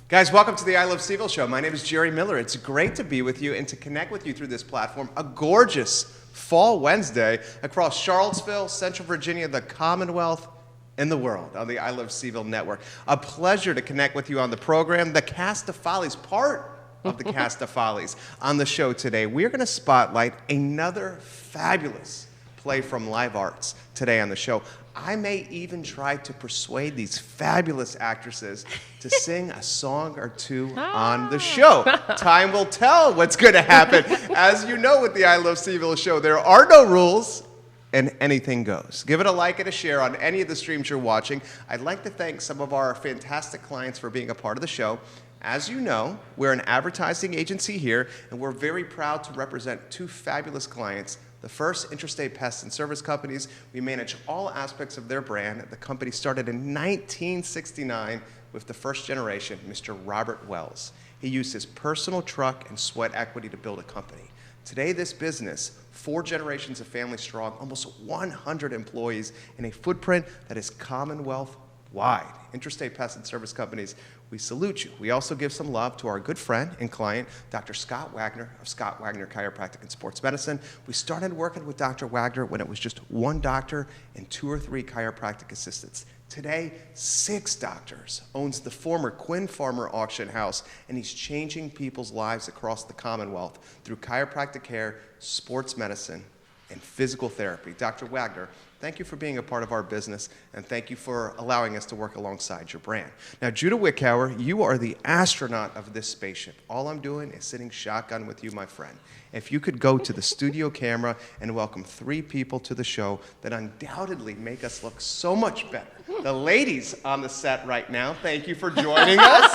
Guys, welcome to the I Love CVille Show. My name is Jerry Miller. It's great to be with you and to connect with you through this platform. A gorgeous fall Wednesday across Charlottesville, Central Virginia, the Commonwealth, and the world on the I Love CVille network. A pleasure to connect with you on the program. The cast of Follies, part of the cast of Follies. On the show today, we're going to spotlight another fabulous play from Live Arts today on the show. I may even try to persuade these fabulous actresses to sing a song or two on the show. Time will tell what's going to happen. As you know with the I Love CVille Show, there are no rules and anything goes. Give it a like and a share on any of the streams you're watching. I'd like to thank some of our fantastic clients for being a part of the show. As you know, we're an advertising agency here, and we're very proud to represent two fabulous clients. The first, Interstate Pest and Service Companies. We manage all aspects of their brand. The company started in 1969 with the first generation, Mr. Robert Wells. He used his personal truck and sweat equity to build a company. Today, this business, 4 generations of family strong, almost 100 employees, and a footprint that is Commonwealth-wide. Interstate Pest and Service Companies, we salute you. We also give some love to our good friend and client, Dr. Scott Wagner of Scott Wagner Chiropractic and Sports Medicine. We started working with Dr. Wagner when it was just 1 doctor and 2 or 3 chiropractic assistants. Today, 6 doctors, owns the former Quinn Farmer Auction House, and he's changing people's lives across the Commonwealth through chiropractic care, sports medicine, and physical therapy. Dr. Wagner, thank you for being a part of our business, and thank you for allowing us to work alongside your brand. Now, Judah Wickhauer, you are the astronaut of this spaceship. All I'm doing is sitting shotgun with you, my friend. If you could go to the studio camera and welcome 3 people to the show that undoubtedly make us look so much better. The ladies on the set right now, thank you for joining us.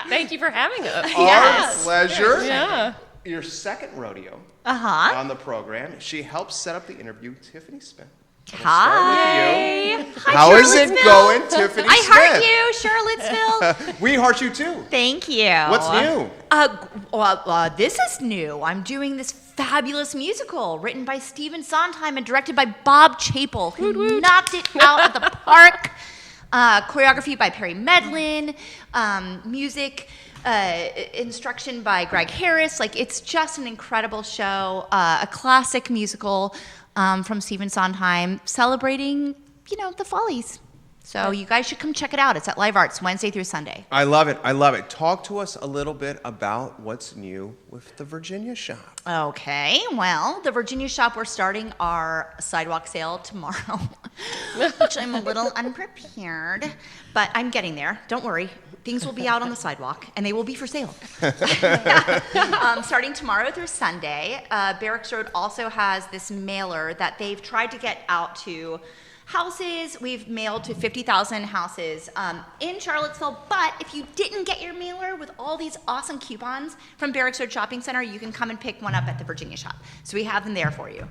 Thank you for having us. Our pleasure. Yeah. Your second rodeo on the program. She helped set up the interview, Tiffany Smith. Hi. How is it going, Tiffany Smith? I heart you, Charlottesville. We heart you too. Thank you. What's new? This is new. I'm doing this fabulous musical written by Stephen Sondheim and directed by Bob Chapel, who knocked it out of the park. Choreography by Perry Medlin. Music instruction by Greg Harris. Like, it's just an incredible show, a classic musical from Stephen Sondheim, celebrating, the Follies. So you guys should come check it out. It's at Live Arts, Wednesday through Sunday. I love it. I love it. Talk to us a little bit about what's new with the Virginia shop. Okay, well, the Virginia shop, we're starting our sidewalk sale tomorrow, which I'm a little unprepared, but I'm getting there. Don't worry. Things will be out on the sidewalk, and they will be for sale. Starting tomorrow through Sunday. Barracks Road also has this mailer that they've tried to get out to houses. We've mailed to 50,000 houses in Charlottesville, but if you didn't get your mailer with all these awesome coupons from Barracks Road Shopping Center, you can come and pick one up at the Virginia shop. So we have them there for you.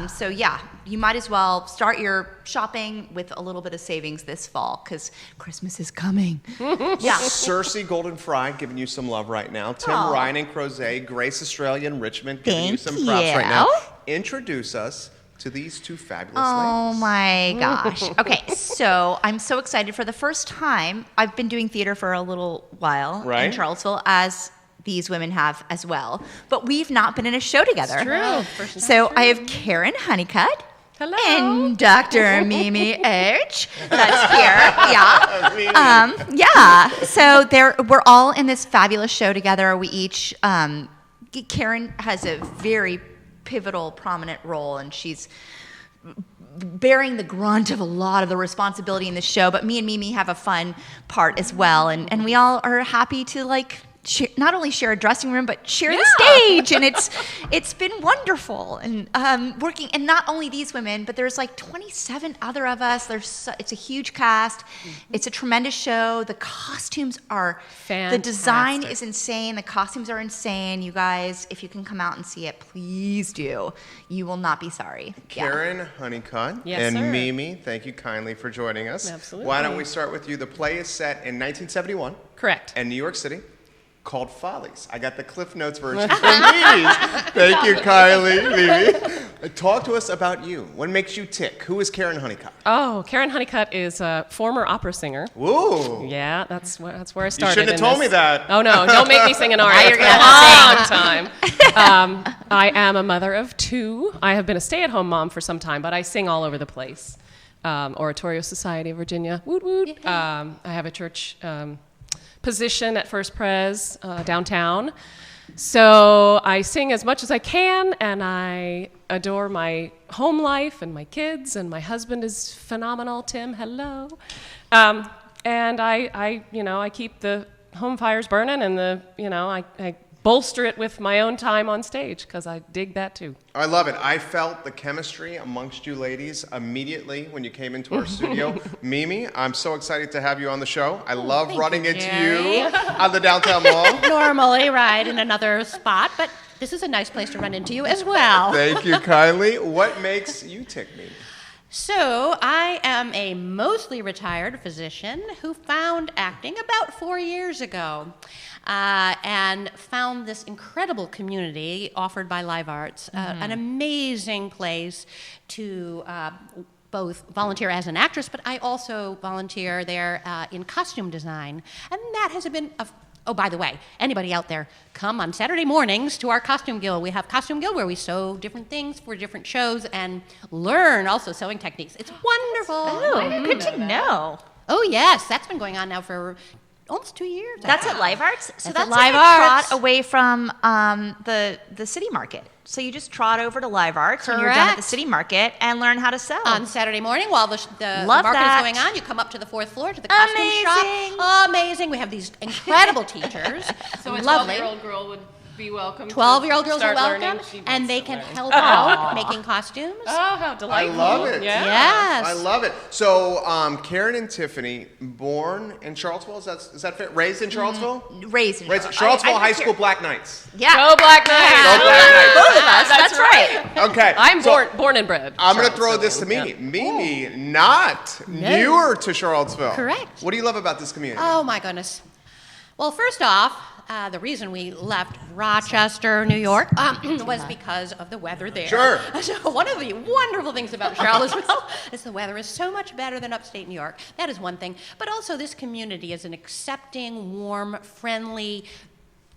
So yeah, you might as well start your shopping with a little bit of savings this fall, because Christmas is coming. Yeah. Cersei Golden Fry giving you some love right now. Tim Ryan and Crozet, Grace Australia and Richmond giving you some props right now. Introduce us to these 2 fabulous ladies. Oh my gosh. Okay, so I'm so excited. For the first time, I've been doing theater for a little while in Charlottesville, as these women have as well, but we've not been in a show together. It's true. So I have Karen Honeycutt. Hello. And Dr. Mimi H. That's here. Yeah. Yeah. So we're all in this fabulous show together. We each, Karen has a very pivotal, prominent role, and she's bearing the grunt of a lot of the responsibility in the show, but me and Mimi have a fun part as well, and we all are happy to not only share a dressing room, but share the stage, and it's been wonderful, and working, and not only these women, but there's 27 other of us. It's a huge cast. It's a tremendous show. The costumes are fantastic. The design is insane. The costumes are insane. You guys, if you can come out and see it, please do. You will not be sorry. Karen Honeycutt and Mimi, thank you kindly for joining us. Absolutely. Why don't we start with you? The play is set in 1971. Correct. In New York City, called Follies. I got the Cliff Notes version for Mimi. Thank you, Kylie. Mimi. Talk to us about you. What makes you tick? Who is Karen Honeycutt? Oh, Karen Honeycutt is a former opera singer. Ooh. Yeah, that's where I You started. shouldn't have told me that. Oh no, don't make me sing an aria. you're It's gonna been a long time. I am a mother of 2. I have been a stay-at-home mom for some time, but I sing all over the place. Oratorio Society of Virginia. Woot woot. I have a church position at First Pres downtown. So I sing as much as I can, and I adore my home life and my kids, and my husband is phenomenal. Tim, hello. And I keep the home fires burning, and I bolster it with my own time on stage because I dig that too. I love it. I felt the chemistry amongst you ladies immediately when you came into our studio. Mimi, I'm so excited to have you on the show. I love running into you on the downtown mall. Normally ride in another spot, but this is a nice place to run into you as well. Thank you kindly. What makes you tick, Mimi? So, I am a mostly retired physician who found acting about 4 years ago and found this incredible community offered by Live Arts, an amazing place to both volunteer as an actress, but I also volunteer there in costume design. And that has been oh, by the way, anybody out there, come on Saturday mornings to our Costume Guild. We have Costume Guild where we sew different things for different shows and learn also sewing techniques. It's wonderful. Oh, good to know. Oh, yes. That's been going on now for almost 2 years. That's at Live Arts? So That's that's at like Live a Arts. trot away from the city market. So you just trot over to Live Arts when you're done at the Correct. city market and learn how to sew. On Saturday morning while the Love market that. is going on, you come up to the 4th floor to the costume Amazing. shop. Amazing. We have these incredible teachers. So a Lovely. 12-year-old girl would be welcome. 12-year-old girls are start welcome, learning. She wants and they to can learn. help out making costumes. Oh, how I delightful! love it. Yeah. Yes. I love it. So, Karen and Tiffany, born in Charlottesville, is that fair? Raised in Charlottesville? Raised in Charlottesville I High hear- School Black Knights. Yeah. Go Black Knights! Go Black Knights. Both of us. That's right. Okay. I'm so born and bred. I'm going to throw this to Charlottesvillian, Mimi. yeah. Mimi, not newer to Charlottesville. Correct. What do you love about this community? Oh my goodness. Well, first off, the reason we left Rochester, New York, was because of the weather there. Sure. So one of the wonderful things about Charlottesville is the weather is so much better than upstate New York. That is one thing. But also this community is an accepting, warm, friendly,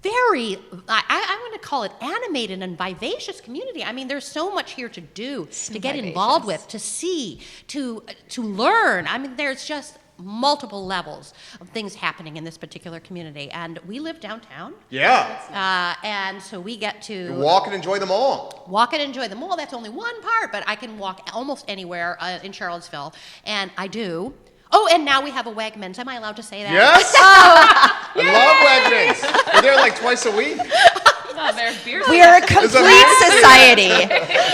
very, I want to call it animated and vivacious community. I mean, there's so much here to do, to get involved with, to see, to learn. I mean, there's just multiple levels of things happening in this particular community. And we live downtown. Yeah. And so we get to Walk and enjoy them all. walk and enjoy the mall. That's only one part, but I can walk almost anywhere in Charlottesville. And I do. Oh, and now we have a Wegmans. Am I allowed to say that? Yes. I love Wegmans. We're there like twice a week. Oh, there's beer. We are a Is complete that society.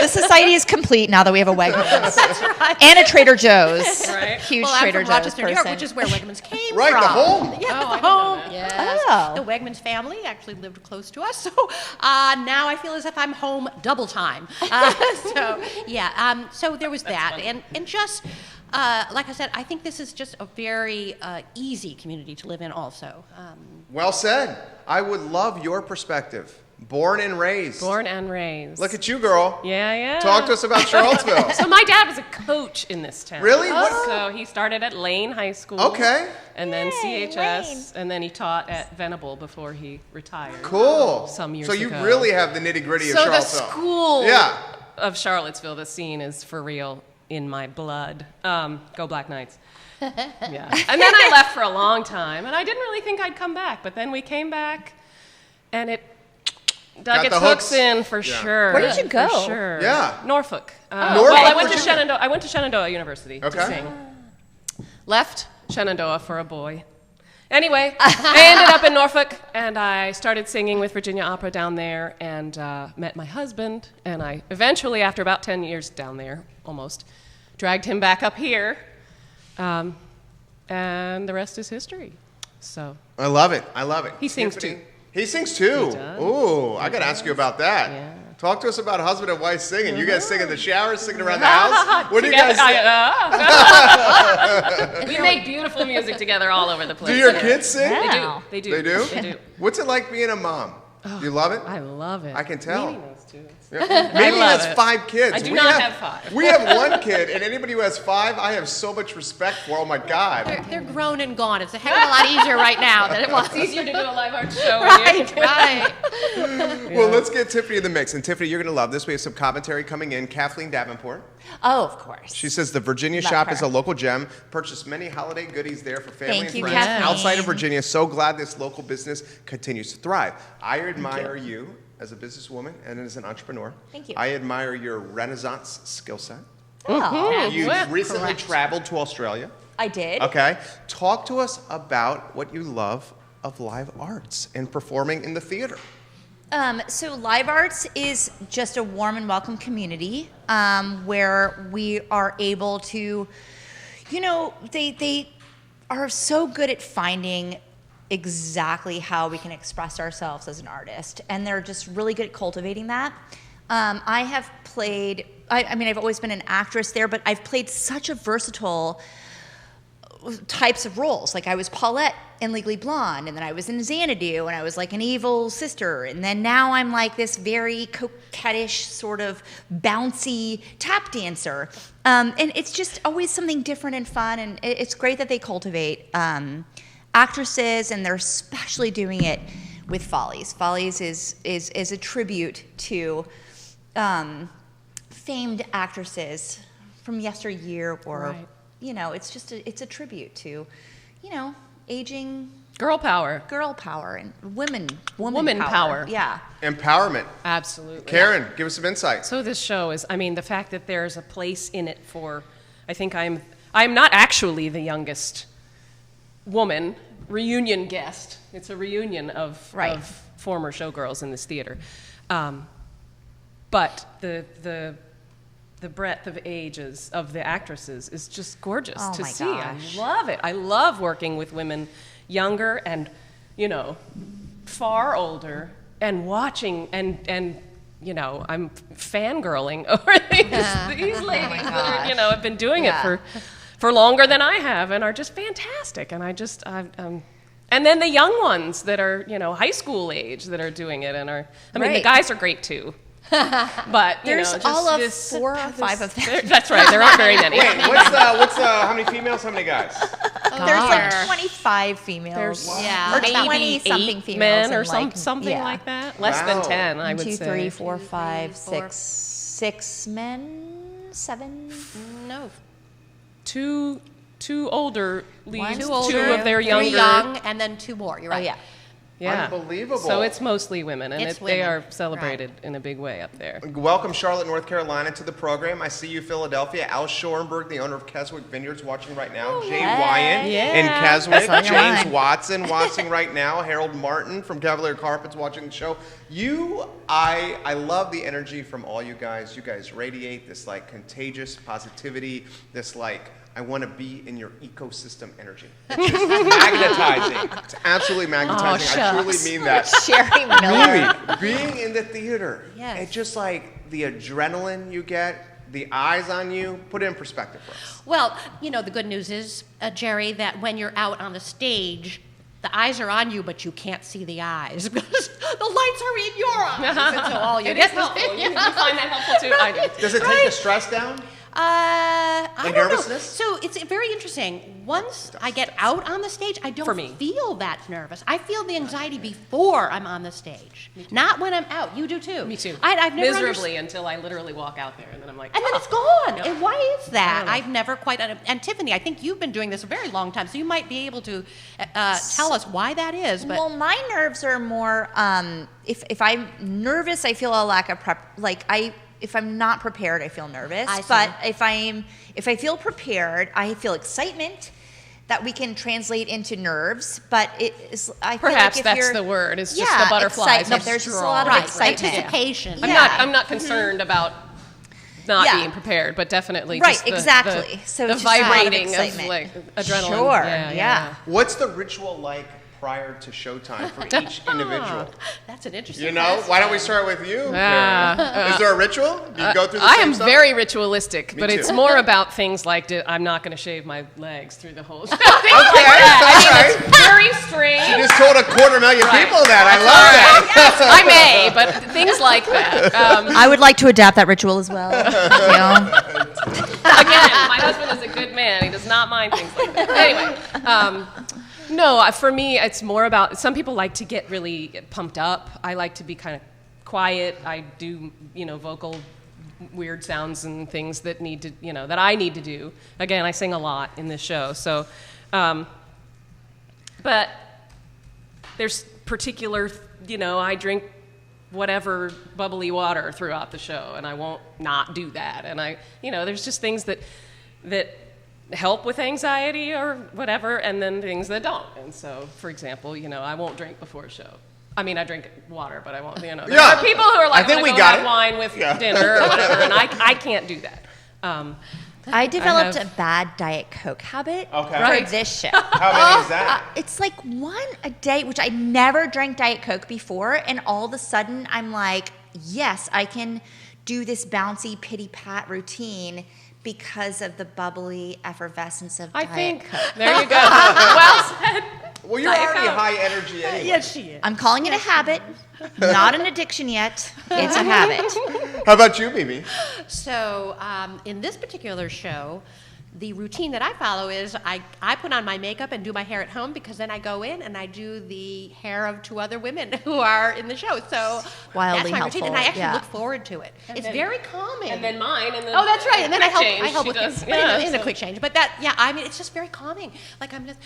The society is complete now that we have a Wegmans. And a Trader Joe's. Right. Huge Well, I'm Trader from Joe's Rochester, New York, person. which is where Wegmans came Right, from. the home. Yeah, Oh, I the didn't know home. that. Yes. Oh. The Wegmans family actually lived close to us, so now I feel as if I'm home double time. So there was that, and just like I said, I think this is just a very easy community to live in. Also, Well said. I would love your perspective. Born and raised. Born and raised. Look at you, girl. Yeah, yeah. Talk to us about Charlottesville. So my dad was a coach in this town. Really? What- So he started at Lane High School. Okay. And then Yay, CHS, Lane. and then he taught at Venable before he retired. Cool. Some years So you ago. really have the nitty gritty of So the Charlottesville. school Yeah. of Charlottesville, the scene is for real in my blood. Go Black Knights. Yeah. And then I left for a long time, and I didn't really think I'd come back. But then we came back, and it dug Got its the hooks hooks. in for Yeah. sure. Where did you go? For sure. Yeah. Norfolk. Norfolk, Well, I went to Virginia. Shenandoah. I went to Shenandoah University Okay. to sing. Left Shenandoah for a boy. Anyway, I ended up in Norfolk, and I started singing with Virginia Opera down there, and met my husband, and I eventually, after about 10 years down there, almost, dragged him back up here, and the rest is history. So, I love it. I love it. He sings Tiffany- too. He sings too. He does. Ooh, I got to ask you about that. Yeah. Talk to us about husband and wife singing. You guys sing in the shower, singing around the house? What do you guys sing? We make beautiful music together all over the place. Do your Yeah. kids sing? Yeah. They do. They do? They do. What's it like being a mom? You love it? I love it. I can tell. Mimi knows too. Mimi love has it. 5 kids. I do not have 5. We have 1 kid, and anybody who has 5, I have so much respect for. Oh my God. They're grown and gone. It's a heck of a lot easier right now than it was. It's easier to do a live art show. Right. Well, let's get Tiffany in the mix. And Tiffany, you're going to love this. We have some commentary coming in. Kathleen Davenport. Oh, of course. She says the Virginia Love shop her. is a local gem. Purchase many holiday goodies there for family Thank and you, friends Kathleen. outside of Virginia. So glad this local business continues to thrive. I admire you as a businesswoman and as an entrepreneur. Thank you. I admire your Renaissance skill set. Oh, You Well, recently correct. traveled to Australia. I did. Okay. Talk to us about what you love of live arts and performing in the theater. So Live Arts is just a warm and welcome community where we are able to, they are so good at finding exactly how we can express ourselves as an artist, and they're just really good at cultivating that. I have played, I've always been an actress there, but I've played such a versatile types of roles. Like I was Paulette in Legally Blonde, and then I was in Xanadu, and I was like an evil sister, and then now I'm like this very coquettish, sort of bouncy tap dancer. And it's just always something different and fun, and it's great that they cultivate actresses, and they're especially doing it with Follies. Follies is a tribute to famed actresses from yesteryear, or Right. It's just it's a tribute to, aging Girl power. girl power and woman Woman power. Yeah. Empowerment. Absolutely. Karen, give us some insight. So this show is, the fact that there's a place in it for, I think I'm not actually the youngest woman reunion guest. It's a reunion of former showgirls in this theater. But the breadth of ages of the actresses is just gorgeous Oh to my see. gosh. I love it. I love working with women younger and, far older, and watching and I'm fangirling over these ladies that are, have been doing it for longer than I have and are just fantastic. And and then the young ones that are, high school age that are doing it and are, the Right. guys are great too. But There's just all of this- 4 or 5 of them. That's right. There aren't very many. Wait, what's how many females, how many guys? There's like 25 females. There's Yeah. or maybe 20-something 8 females. men or and like, something yeah. like that. Less Wow. than 10, I would 2, say. 3, 4, 5, 4. 6 men, 7. No. Two older leads, Two 2 older, two of their 3 younger. young, and then 2 more. You're Oh right. yeah. Yeah. Unbelievable. So it's mostly women, and It's they women, are celebrated in a big way up there. Welcome, Charlotte, North Carolina, to the program. I see you, Philadelphia. Al Schoenberg, the owner of Keswick Vineyards, watching right now. Jay hey. Wyatt in Yeah. Keswick. That's on your James line. Watson watching right now. Harold Martin from Cavalier Carpets watching the show. I love the energy from all you guys. You guys radiate this like contagious positivity, this like I want to be in your ecosystem energy. It's just magnetizing. It's absolutely magnetizing. I truly shucks. mean that. Sherry Miller. Really, being in the theater, Yes. it's just like the adrenaline you get, the eyes on you. Put it in perspective for us. Well, the good news is, Jerry, that when you're out on the stage, the eyes are on you, but you can't see the eyes because the lights are in your eyes. And so all you It get is helpful. You find that helpful too? I do. Does it take the stress down? I The don't nervousness? know. So it's very interesting. Once I get out on the stage, I For don't me. feel that nervous. I feel the anxiety before I'm on the stage, not when I'm out. You do too. Me too. I've never Miserably until I literally walk out there, and then I'm like, And then oh. it's gone. Yep. And why is that? I don't know. I've never quite. And Tiffany, I think you've been doing this a very long time, so you might be able to tell us why that is. But Well, my nerves are more. If I'm nervous, I feel a lack of prep. If I'm not prepared, I feel nervous. I see. But if I feel prepared, I feel excitement that we can translate into nerves. But it is. I feel Perhaps like if that's you're, the word. It's just yeah, the butterflies. excitement. are There's just a strong. lot of right, excitement. anticipation. Yeah. I'm not concerned about not Yeah. being prepared, but definitely Right, just the, exactly. the, So the it's just a lot of vibrating of excitement. like adrenaline. Sure, Yeah. yeah. What's the ritual like prior to showtime for each individual? That's an interesting You know, question. why don't we start with you? Karen? Is there a ritual? Do you go through the I same am stuff? very ritualistic, Me but too. it's more about things like I'm not going to shave my legs through the whole show. Okay, all right. Very strange. You just told 250,000 people that. I love that. I may, but things like that. I would like to adapt that ritual as well. Thank you. Again, my husband is a good man. He does not mind things like that. Anyway, no, for me, it's more about, some people like to get really pumped up. I like to be kind of quiet. I do, vocal weird sounds and things that need to, that I need to do. Again, I sing a lot in this show. So, but there's particular, I drink whatever bubbly water throughout the show, and I won't not do that. And there's just things that help with anxiety or whatever, and then things that don't. And so, for example, I won't drink before a show. I mean, I drink water, but I won't, There are people who are like, I think I'm we gonna go got have it. wine with dinner or whatever, and I can't do that. I developed have- a bad Diet Coke habit Okay. for this show. How many is that? It's like one a day, which I never drank Diet Coke before, and all of a sudden I'm like, yes, I can do this bouncy pity pat routine because of the bubbly effervescence of Diet Coke. There you go. Well said. Well, you're Diet already Coke. high energy anyway. Yes, she is. I'm calling it a habit, not an addiction yet. It's a habit. How about you, Mimi? So in this particular show, the routine that I follow is I put on my makeup and do my hair at home, because then I go in and I do the hair of 2 other women who are in the show. So Wildly that's my helpful, routine, and I actually yeah. look forward to it. It's then- very calming. And then mine, and then Oh, that's right. And then I help. change I help she with does. but Yeah, in a so- quick change. But that, I mean, it's just very calming. Like I'm just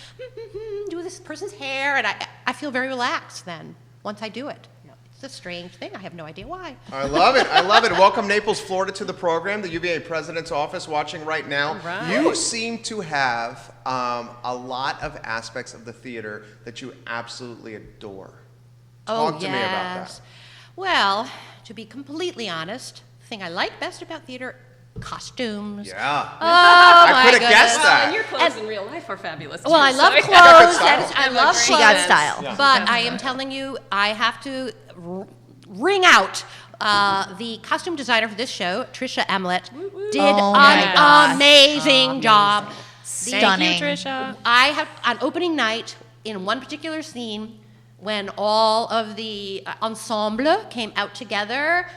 do this person's hair, and I feel very relaxed then once I do it. It's a strange thing. I have no idea why. I love it. I love it. Welcome, Naples, Florida, to the program. The UVA President's Office watching right now. right. You seem to have a lot of aspects of the theater that you absolutely adore. Talk to me about that. Well, to be completely honest, the thing I like best about theater, costumes. Yeah. Oh, I my could have guessed goodness. that. And your clothes in real life are fabulous. Well, I too, love so- clothes. got good style. I love She clothes. got style. Yeah. But I am telling you, I have to ring out the costume designer for this show, Trisha Emlet, did Oh my an gosh. amazing job. Stunning. Thank you, Trisha. I have on opening night in one particular scene when all of the ensemble came out together,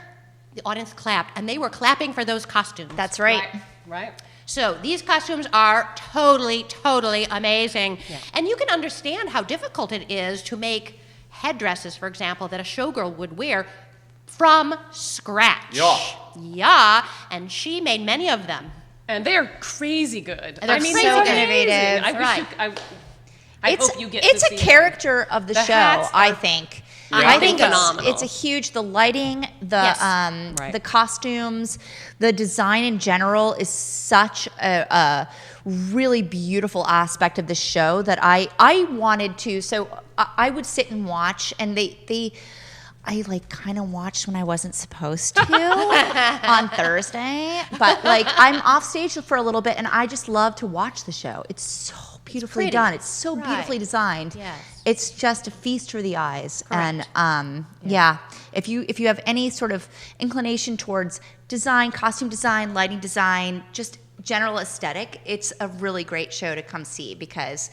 the audience clapped, and they were clapping for those costumes. That's right. Right. So these costumes are totally, totally amazing. Yeah. And you can understand how difficult it is to make headdresses, for example, that a showgirl would wear from scratch. Yeah. Yeah, and she made many of them. And they're crazy good. And they're so they're amazing. innovative. I wish Right. I It's hope you get it's to a see character of the The show, hats I are- think. Yeah. I think Phenomenal. it's a huge, the lighting, the Yes. Right. the costumes, the design in general is such a really beautiful aspect of the show that I wanted to. So I would sit and watch, and I like kind of watched when I wasn't supposed to on Thursday, but like I'm off stage for a little bit, and I just love to watch the show. It's so beautifully pretty. done. It's so Right. beautifully designed. Yes. It's just a feast for the eyes. Correct. And yeah, if you have any sort of inclination towards design, costume design, lighting design, just general aesthetic, it's a really great show to come see because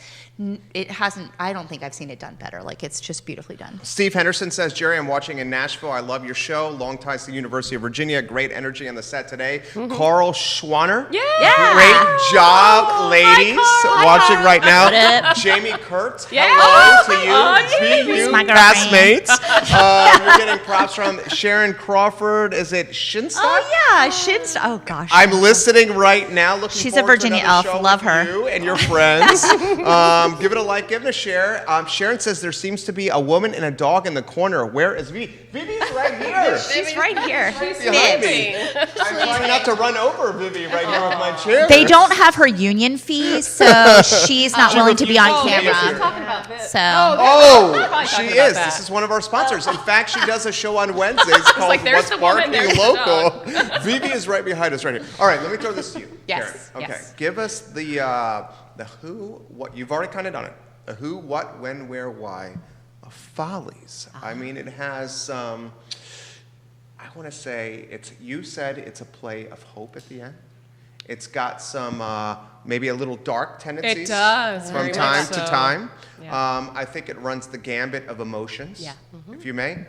it hasn't, I don't think I've seen it done better. Like, it's just beautifully done. Steve Henderson says, Jerry, I'm watching in Nashville. I love your show. Long ties to the University of Virginia. Great energy on the set today. Carl Schwanner. Yeah. Great job, ladies. Carl. Watching right now. What up? Jamie Kurt. Yeah. Hello to you. Oh, Jamie. You My girlfriend. classmates. We're getting props from Sharon Crawford. Is it Shinstad? Oh yeah, Shin's. Oh gosh. I'm listening right now. Looking She's a forward to Virginia another elf. show Love with her. You and your friends. Give it a like, give it a share. Sharon says there seems to be a woman and a dog in the corner. Where is Vivi? Vivi's right here. She's right here. Behind me. I'm trying not to run over Vivi right here with my chair. They don't have her union fee, so she's not willing to be on refuses to be camera. here. Talking about this. So Oh, Probably she talking about is. that. This is one of our sponsors. In fact, she does a show on Wednesdays called like, there's What's the woman, Barking there's the Local. Vivi is right behind us right here. All right, let me throw this to you. Yes, Karen. Okay, yes. give us the who, what, you've already kind of done it. The who, what, when, where, why of Follies. I mean, it has, I want to say, you said it's a play of hope at the end. It's got some, maybe a little dark tendencies. It does, From very time much to so. time. Yeah. I think it runs the gambit of emotions, Yeah. if you may.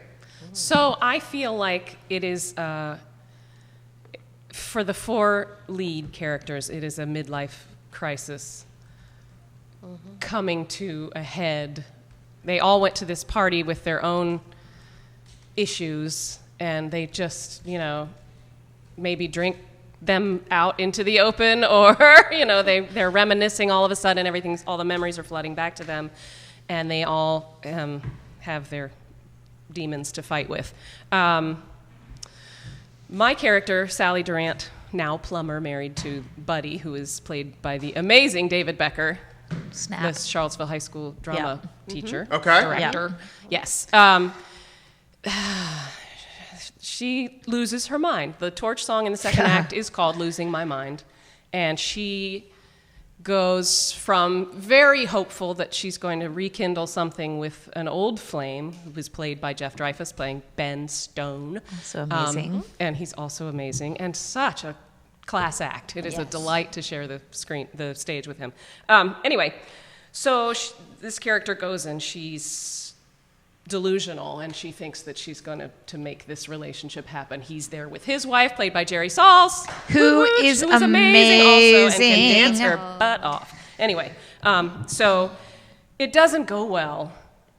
So I feel like it is, for the 4 lead characters, it is a midlife crisis coming to a head. They all went to this party with their own issues, and they just, maybe drink them out into the open, or they're reminiscing all of a sudden. All the memories are flooding back to them, and they all have their demons to fight with. My character, Sally Durant, now plumber, married to Buddy, who is played by the amazing David Becker, Snap. the Charlottesville High School drama teacher, Okay. director. Yes. She loses her mind. The torch song in the second act is called Losing My Mind. And she goes from very hopeful that she's going to rekindle something with an old flame, who was played by Jeff Dreyfuss, playing Ben Stone. So amazing. And he's also amazing, and such a class act. It is a Yes. delight to share the stage with him. Anyway, so this character goes and she's delusional, and she thinks that she's going to make this relationship happen. He's there with his wife, played by Jerry Sauls, Who is amazing also and can dance amazing. her butt off. Anyway, so it doesn't go well.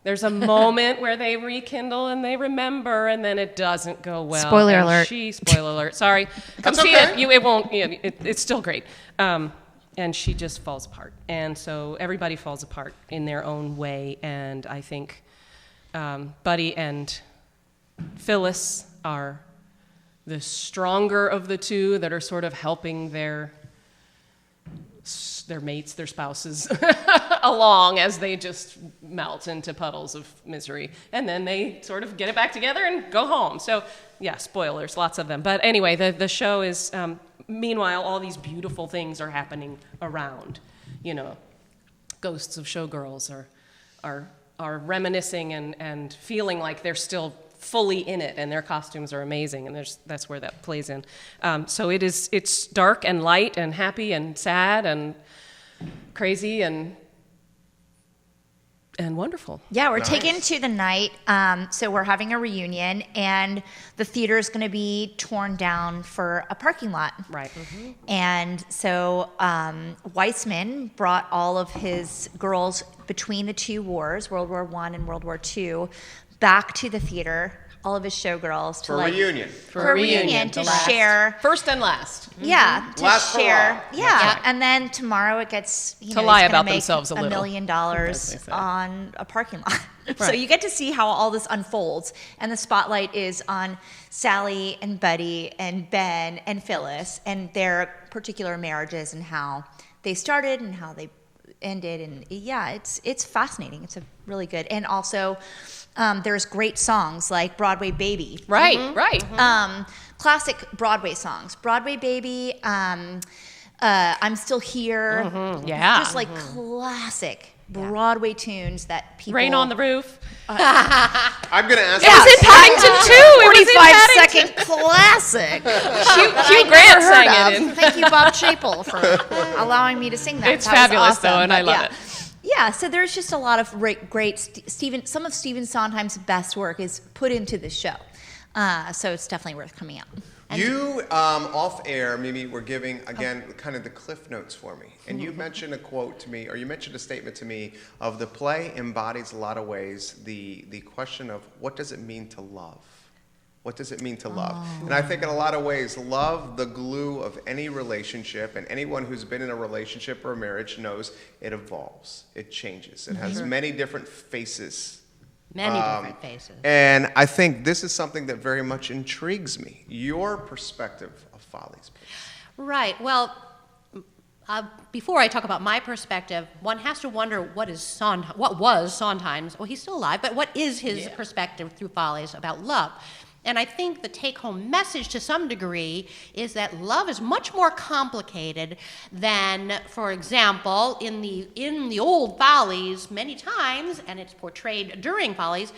There's a moment where they rekindle and they remember, and then it doesn't go well. Spoiler And alert. Spoiler alert. Sorry. Come That's see okay. it. It won't. It's still great. And she just falls apart. And so everybody falls apart in their own way. And I think Buddy and Phyllis are the stronger of the two that are sort of helping their mates, their spouses, along as they just melt into puddles of misery. And then they sort of get it back together and go home. So, yeah, spoilers, lots of them. But anyway, the show is, meanwhile, all these beautiful things are happening around. Ghosts of showgirls are reminiscing and feeling like they're still fully in it, and their costumes are amazing, and that's where that plays in. So it's dark and light and happy and sad and crazy and wonderful. Yeah, we're Nice. taken to the night. So we're having a reunion, and the theater is going to be torn down for a parking lot. Right. And so Weissman brought all of his girls between the two wars, World War I and World War II, back to the theater, all of his showgirls. For a reunion. For a reunion, to the last. share. First and last. Yeah, to Last for share. all. Yeah, That's right. and then tomorrow it gets To he's lie gonna about make themselves a $1 little, million as they say. on a parking lot. So Right. you get to see how all this unfolds, and the spotlight is on Sally and Buddy and Ben and Phyllis and their particular marriages and how they started and how they ended. And yeah, it's fascinating. It's a really good, and also there's great songs like Broadway Baby. Right, right. Classic Broadway songs. Broadway Baby, I'm Still Here. Yeah. Just like classic Broadway tunes that people... Rain on the Roof. I'm going to ask It was in Paddington too. It was in 45-second Paddington. classic. Hugh Grant sang it in. Thank you, Bob Chapel, for allowing me to sing that. It's That was fabulous, though, awesome. and I But love yeah. it. Yeah, so there's just a lot of great some of Stephen Sondheim's best work is put into the show. So it's definitely worth coming out. You, off air, Mimi, were giving, again, kind of the cliff notes for me. And you mentioned a quote to me, or you mentioned a statement to me of the play embodies a lot of ways the question of what does it mean to love? What does it mean to love? And I think in a lot of ways, love, the glue of any relationship, and anyone who's been in a relationship or a marriage knows it evolves, it changes. It has many different faces. Many different faces. And I think this is something that very much intrigues me. Your perspective of Follies, please. Right. Well, before I talk about my perspective, one has to wonder what was Sondheim's, well, he's still alive, but what is his perspective through Follies about love? And I think the take-home message to some degree is that love is much more complicated than, for example, in the old Follies, many times, and it's portrayed during Follies,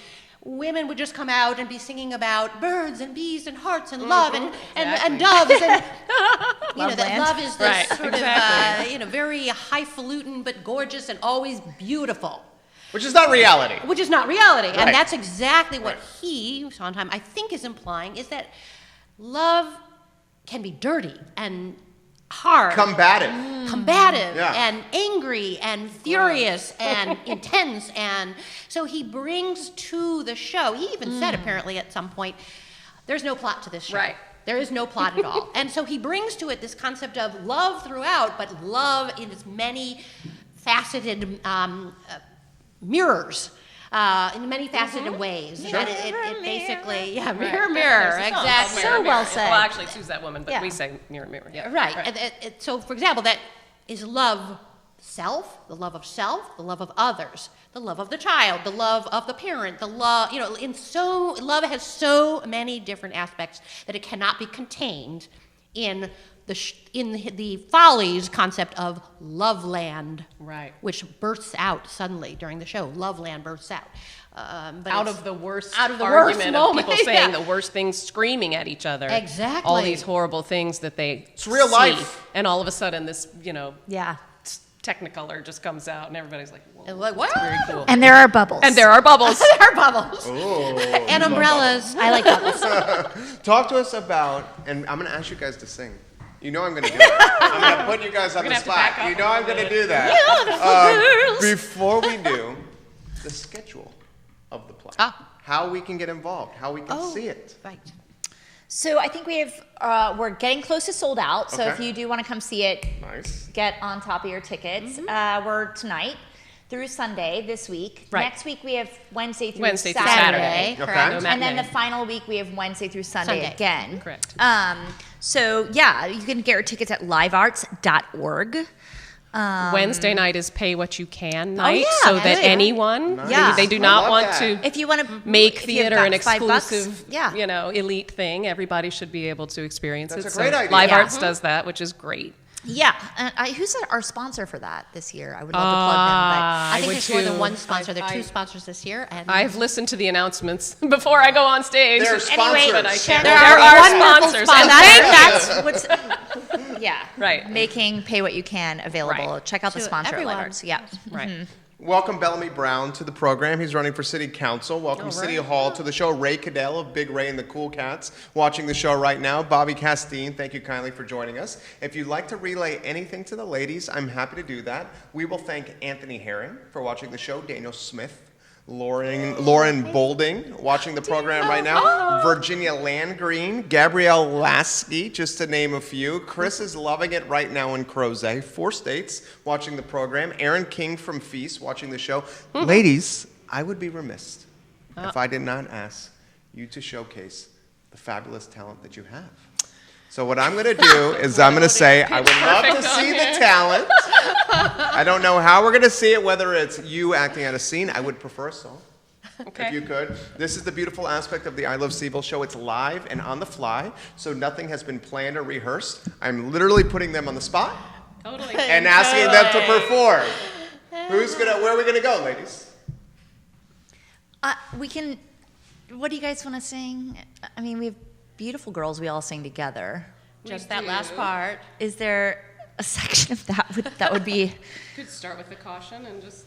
women would just come out and be singing about birds and bees and hearts and love and doves and that love is this sort of very highfalutin but gorgeous and always beautiful. Which is not reality. Which is not reality. Right. And that's exactly what he, Sondheim, I think is implying, is that love can be dirty and hard. Combative. And angry and furious and intense. And so he brings to the show, he even said apparently at some point, there's no plot to this show. Right. There is no plot at all. And so he brings to it this concept of love throughout, but love in its many faceted mirrors. In many faceted ways. Sure. And it basically, mirror, Right. mirror, There's a song exactly. called Mirror, So well Mirror. said. Well, actually, Sue's that woman, but Yeah. we say mirror, mirror. Yeah. Right. So, for example, that is love self, the love of others, the love of the child, the love of the parent, the love, love has so many different aspects that it cannot be contained in the Follies concept of Loveland, Right. which bursts out suddenly during the show. Loveland bursts out. But Out it's- of the worst out of the worst argument moment, of people saying yeah. the worst things, screaming at each other. Exactly. All these horrible things that they It's real see. life. And all of a sudden this, Yeah. Technicolor just comes out and everybody's like, whoa, And like, what? that's very cool. And there are bubbles. And there are bubbles. There are bubbles. Oh. And umbrellas. I like bubbles. Talk to us about, and I'm going to ask you guys to sing. You know I'm going to do it. I'm going to put you guys on the gonna have to spot. back up You know a I'm little going to bit. do that. Beautiful girls. Before we do, the schedule of the play. How we can get involved, how we can see it. Right. So I think we have, we're getting close to sold out. So Okay. if you do want to come see it, Nice. get on top of your tickets. We're tonight through Sunday this week. Right. Next week we have Wednesday through Wednesday through Saturday. Saturday. Okay. Correct. No And then the matinee. final week we have Wednesday through Sunday, Sunday. again. Correct. So yeah, you can get your tickets at livearts.org. Wednesday night is pay what you can night, yeah, so that that's it. anyone, Yeah. they do I not love want that. to If you want to make theater an exclusive, yeah. elite thing. Everybody should be able to experience That's it. a great idea. Live Yeah. Arts does that, which is great. Yeah, who's our sponsor for that this year? I would love to plug them. I think would there's more than too. one sponsor. There are two I- sponsors this year. And I've listened to the announcements before I go on stage. They're sponsors. But I can't. There There are are wonderful sponsors. And sponsors. thank you. That's what's yeah. Right. Making Pay What You Can available. Right. Check out the To sponsor at everyone. Live Arts. Yeah. Right. Welcome Bellamy Brown to the program. He's running for City Council. Welcome City Hall to the show. Ray Cadell of Big Ray and the Cool Cats watching the show right now. Bobby Castine, thank you kindly for joining us. If you'd like to relay anything to the ladies, I'm happy to do that. We will thank Anthony Herring for watching the show, Daniel Smith, Lauren Bolding watching the program right now, Virginia Landgreen, Gabrielle Lasky, just to name a few. Chris is loving it right now in Crozet, 4 states watching the program. Aaron King from Feast watching the show. Ladies, I would be remiss if I did not ask you to showcase the fabulous talent that you have. So what I'm going to do is I'm going to say I would love to see the talent. I don't know how we're going to see it, whether it's you acting out a scene. I would prefer a song, if you could. This is the beautiful aspect of the I Love CVille show. It's live and on the fly, so nothing has been planned or rehearsed. I'm literally putting them on the spot Totally. and asking them to perform. Where are we going to go, ladies? We can. What do you guys want to sing? I mean, we have beautiful girls. We all sing together. just that last part. Is there a section of that would be Could start with the caution and just.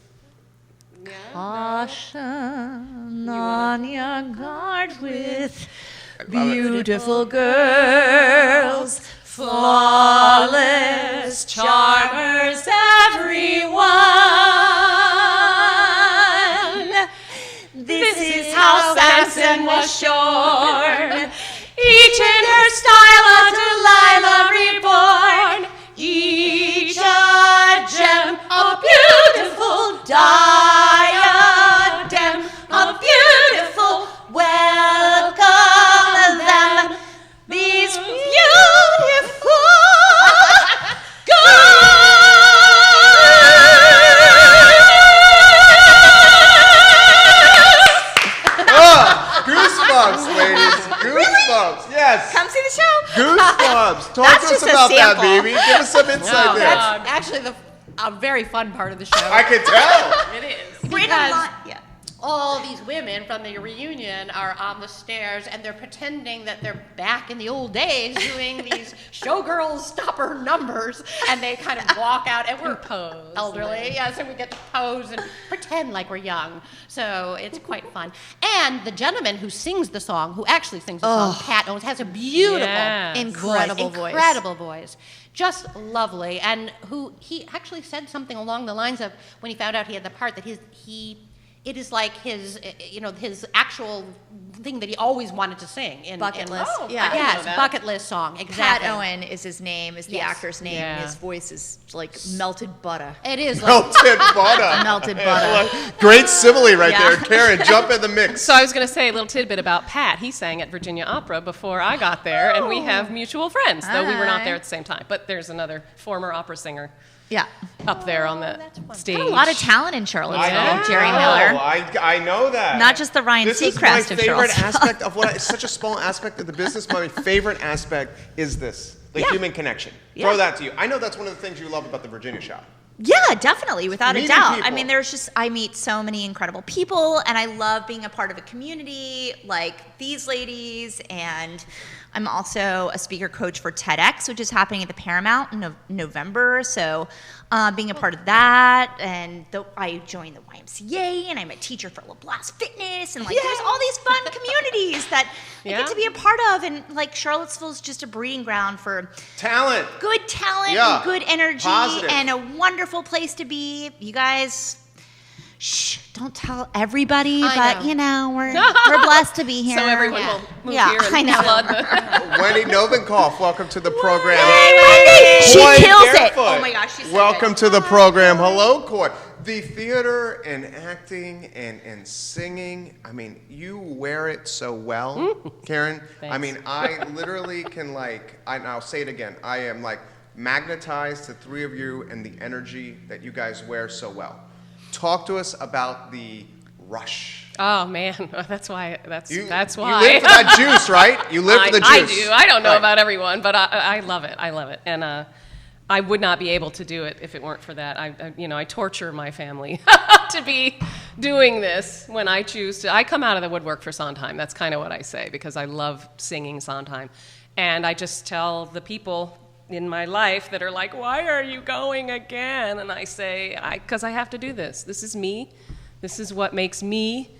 Yeah. caution on your guard with beautiful girls, flawless charmers, everyone. This is how Samson was shorn. Each in her style a Delilah reborn. Each a gem, a beautiful diadem, a beautiful welcome them. These beautiful us a about that, sample. baby. Give us some insight there. That's actually a very fun part of the show. I can tell. It is. Because Yeah. all these women from the reunion are on the stairs and they're pretending that they're back in the old days doing these showgirl stopper numbers, and they kind of walk out and we're pose. elderly, so we get to pose and pretend like we're young. So it's quite fun. And the gentleman who sings the song, who actually sings the song, Pat Owens, has a beautiful, Yes. incredible voice. Just lovely. And who he actually said something along the lines of, when he found out he had the part, that it is like his actual thing that he always wanted to sing. Bucket list. Oh, Yeah. I didn't know Yes, that. bucket list song, exactly. Pat Owen is his name, is the Yes. actor's name. Yeah. His voice is like melted butter. It is like, Melted butter. Melted butter. Great simile right Yeah. there. Karen, jump in the mix. So I was going to say a little tidbit about Pat. He sang at Virginia Opera before I got there, and we have mutual friends, though we were not there at the same time. But there's another former opera singer Yeah. up there on the that's fun. stage. A lot of talent in Charlottesville. Yeah. Jerry know. Miller. I know that. Not just the Ryan This is my Seacrest of favorite Charlottesville. aspect of what it's such a small aspect of the business. My favorite aspect is this, the Yeah. human connection. Yeah. Throw that to you. I know that's one of the things you love about the Virginia shop. Yeah, definitely, without a Meeting doubt. people. I mean, I meet so many incredible people, and I love being a part of a community like these ladies. And I'm also a speaker coach for TEDx, which is happening at the Paramount in November. So being a part of that, and I joined the YMCA, and I'm a teacher for LeBlanc Fitness, and like there's all these fun communities that I Yeah. get to be a part of. And like Charlottesville's just a breeding ground for Talent. good talent Yeah. and good energy Positive. and a wonderful place to be. You guys, don't tell everybody, I but know. you know, we're blessed to be here. So everyone Yeah. will move Yeah, here I and know. flood the... Wendy Novenkoff, welcome to the program. Hey, Wendy! She Coy kills it. Barefoot. Oh my gosh, she's so welcome good. to the program. Hello, Coy. The theater and acting and singing, I mean, you wear it so well, Karen. I Thanks. mean, I literally can I'll say it again. I am magnetized to three of you and the energy that you guys wear so well. Talk to us about the rush. Oh, man. That's why. That's You why. live for that juice, right? You live for the juice. I do. I don't know Right. about everyone, but I love it. I love it. And I would not be able to do it if it weren't for that. I torture my family to be doing this when I choose to. I come out of the woodwork for Sondheim. That's kind of what I say, because I love singing Sondheim. And I just tell the people in my life that are like, why are you going again? And I say, because I have to do this. This is me. This is what makes me